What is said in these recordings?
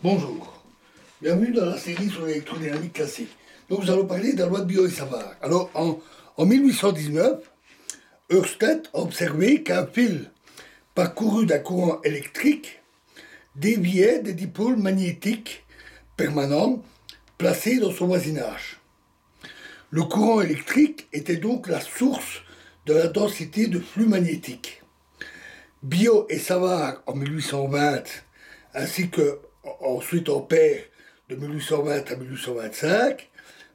Bonjour, bienvenue dans la série sur l'électrodynamique classique. Donc nous allons parler de la loi de Biot-Savart. Alors en 1819, Ørsted a observé qu'un fil parcouru d'un courant électrique déviait des dipôles magnétiques permanents placés dans son voisinage. Le courant électrique était donc la source de la densité de flux magnétique. Biot et Savart en 1820, ainsi que ensuite Ampère de 1820 à 1825,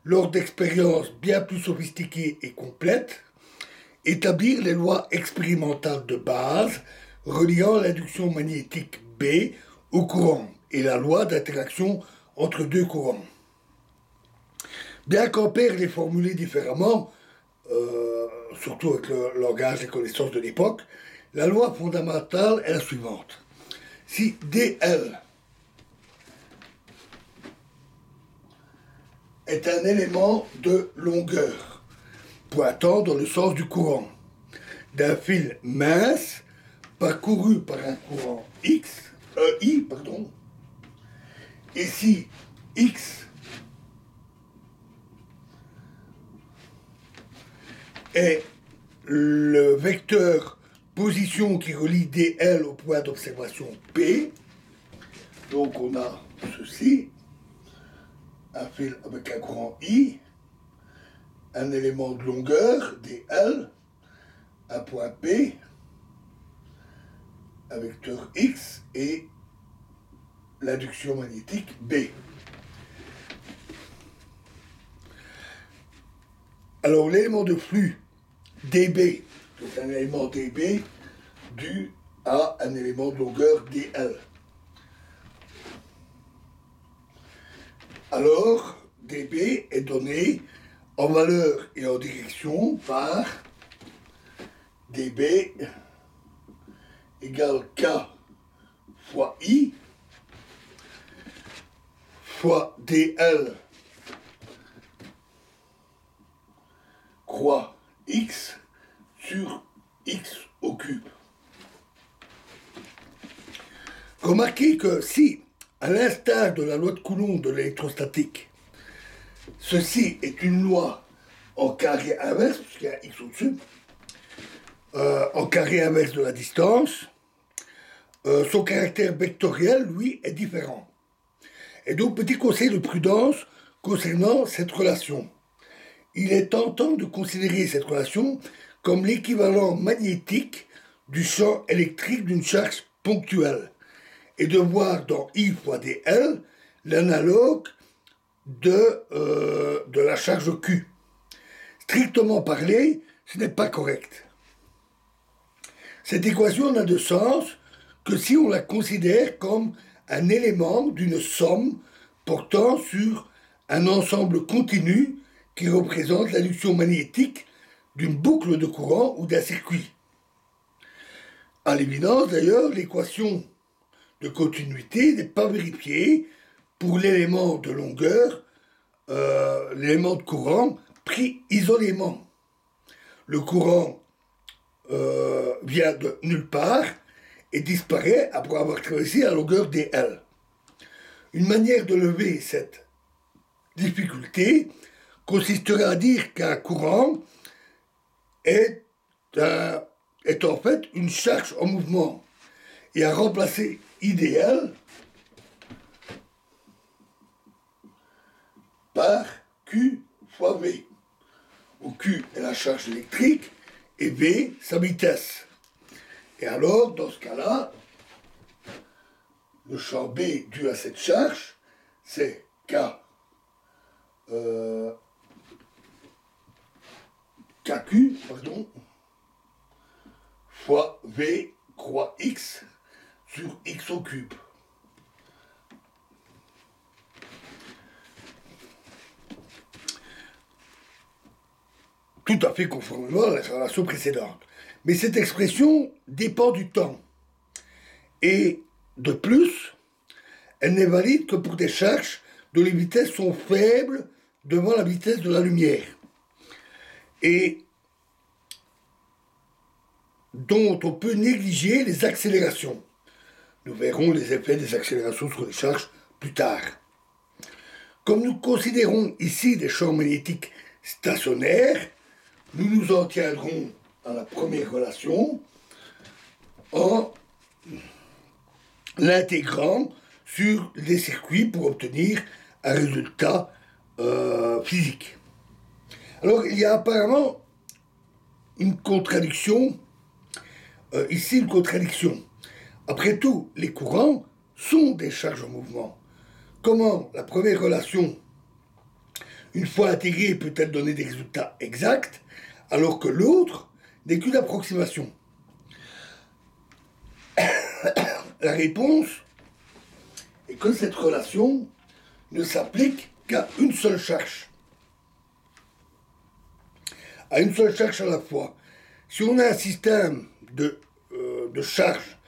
lors d'expériences bien plus sophistiquées et complètes, établirent les lois expérimentales de base reliant l'induction magnétique B au courant et la loi d'interaction entre deux courants. Bien qu'Ampère les formulait différemment, surtout avec le langage et connaissances de l'époque, la loi fondamentale est la suivante. Si dl est un élément de longueur pointant dans le sens du courant d'un fil mince parcouru par un courant I, et si X est le vecteur position qui relie dl au point d'observation P, donc on a ceci, un fil avec un courant I, un élément de longueur, dl, un point P, un vecteur X et l'induction magnétique B. Alors l'élément de flux dB, donc un élément dB dû à un élément de longueur dl. Alors, dB est donné en valeur et en direction par dB égale K fois I fois dl croix X sur X au cube. Remarquez que si, à l'instar de la loi de Coulomb de l'électrostatique, ceci est une loi en carré inverse, puisqu'il y a X au-dessus, en carré inverse de la distance, son caractère vectoriel, lui, est différent. Et donc, petit conseil de prudence concernant cette relation. Il est tentant de considérer cette relation comme l'équivalent magnétique du champ électrique d'une charge ponctuelle et de voir dans I fois dl l'analogue de la charge Q. Strictement parlé, ce n'est pas correct. Cette équation n'a de sens que si on la considère comme un élément d'une somme portant sur un ensemble continu qui représente l'induction magnétique d'une boucle de courant ou d'un circuit. À l'évidence, d'ailleurs, l'équation de continuité n'est pas vérifiée pour l'élément de longueur, l'élément de courant pris isolément. Le courant vient de nulle part et disparaît après avoir traversé la longueur dl. Une manière de lever cette difficulté consisterait à dire qu'un courant est en fait une charge en mouvement et à remplacer idl par Q fois V, où Q est la charge électrique et V sa vitesse. Et alors, dans ce cas-là, le champ B dû à cette charge, c'est KQ, fois V croix X sur X au cube. Tout à fait conformément à la relation précédente. Mais cette expression dépend du temps. Et de plus, elle n'est valide que pour des charges dont les vitesses sont faibles devant la vitesse de la lumière. Et dont on peut négliger les accélérations. Nous verrons les effets des accélérations sur les charges plus tard. Comme nous considérons ici des champs magnétiques stationnaires, nous nous en tiendrons à la première relation en l'intégrant sur des circuits pour obtenir un résultat physique. Alors il y a apparemment une contradiction, ici une contradiction. Après tout, les courants sont des charges en mouvement. Comment la première relation, une fois intégrée, peut-elle donner des résultats exacts, alors que l'autre n'est qu'une approximation? La réponse est que cette relation ne s'applique qu'à une seule charge. À une seule charge à la fois. Si on a un système de charge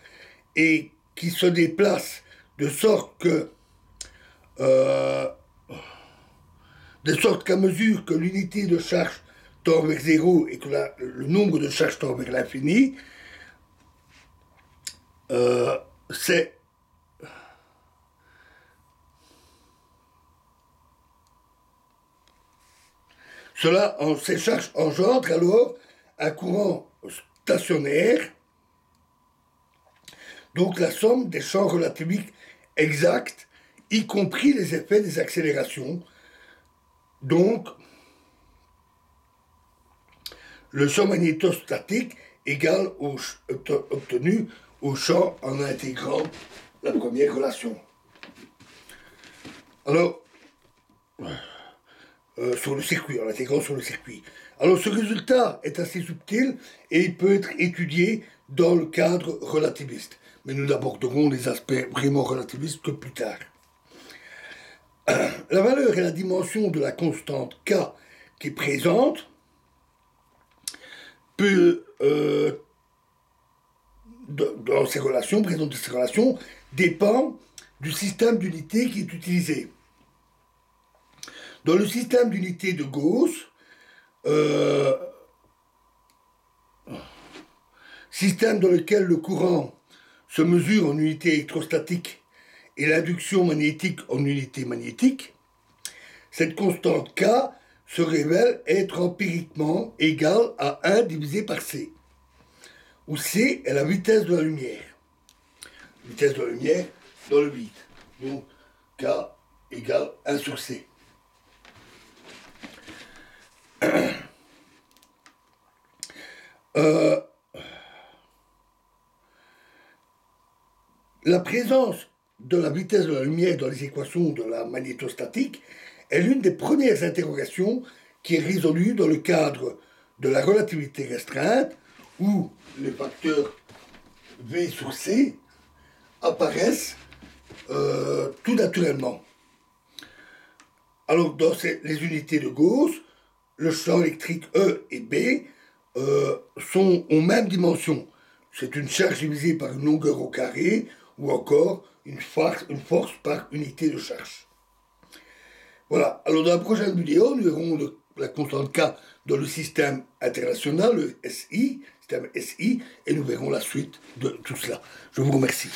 et qui se déplace de sorte qu'à mesure que l'unité de charge tend vers zéro et que le nombre de charges tend vers l'infini, ces charges engendrent alors un courant stationnaire, donc la somme des champs relativistiques exacts, y compris les effets des accélérations. Donc, le champ magnétostatique égal obtenu au champ en intégrant la première relation. Alors, sur le circuit, en l'intégrant sur le circuit. Alors ce résultat est assez subtil et il peut être étudié dans le cadre relativiste. Mais nous n'aborderons les aspects vraiment relativistes que plus tard. La valeur et la dimension de la constante K qui est présente peut, dans ces relations, présente de ces relations, dépend du système d'unité qui est utilisé. Dans le système d'unité de Gauss, système dans lequel le courant se mesure en unité électrostatique et l'induction magnétique en unité magnétique, cette constante K se révèle être empiriquement égale à 1 divisé par C, où C est la vitesse de la lumière. Vitesse de la lumière dans le vide. Donc K égale 1 sur C. La présence de la vitesse de la lumière dans les équations de la magnétostatique est l'une des premières interrogations qui est résolue dans le cadre de la relativité restreinte, où les facteurs V sur C apparaissent tout naturellement. Alors, dans les unités de Gauss, le champ électrique E et B ont même dimension. C'est une charge divisée par une longueur au carré, ou encore une force par unité de charge. Voilà. Alors, dans la prochaine vidéo, nous verrons la constante K dans le système international, le SI, système SI, et nous verrons la suite de tout cela. Je vous remercie.